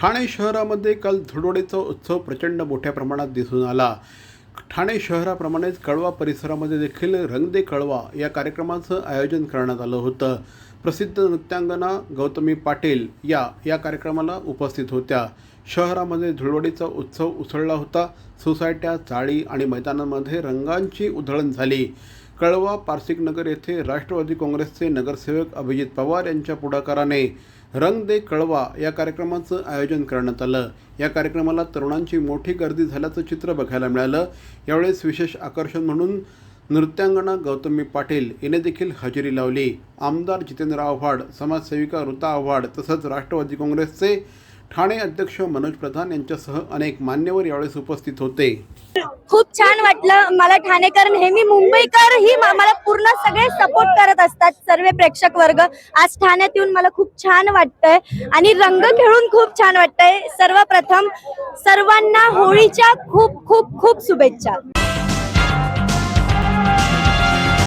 ठाणे शहरामध्ये काल धुळवडीचा उत्सव प्रचंड मोठ्या प्रमाणात दिसून आला. ठाणे शहराप्रमाणेच कळवा परिसरामध्ये देखील रंग दे कळवा या कार्यक्रमाचं आयोजन करण्यात आलं होतं. प्रसिद्ध नृत्यांगना गौतमी पाटील या कार्यक्रमाला उपस्थित होत्या. शहरामध्ये धुळवडीचा उत्सव उसळला होता. सोसायट्या, चाळी आणि मैदानांमध्ये रंगांची उधळण झाली. कळवा पारसिकनगर येथे राष्ट्रवादी काँग्रेसचे नगरसेवक अभिजित पवार यांच्या पुढाकाराने रंग दे कळवा या कार्यक्रमाचं आयोजन करण्यात आलं. या कार्यक्रमाला तरुणांची मोठी गर्दी झाल्याचं चित्र बघायला मिळालं. यावेळेस विशेष आकर्षण म्हणून नृत्यांगना गौतमी पाटील याने देखील हजेरी लावली. आमदार जितेंद्र आव्हाड, समाजसेविका ऋता आव्हाड तसंच राष्ट्रवादी काँग्रेसचे ठाणे अध्यक्ष मनोज प्रधान यांच्यासह अनेक मान्यवर यावेळेस उपस्थित होते. खूप छान वाटलं. मला ठाणेकर नेहमी, मुंबईकर ही मला पूर्ण सगळे सपोर्ट करत असतात. सर्व प्रेक्षक वर्ग आज ठाण्यात येऊन मला खूप छान वाटतंय आणि रंग खेळून खूप छान वाटतंय. सर्वप्रथम सर्वांना होळीच्या खूप खूप खूप शुभेच्छा.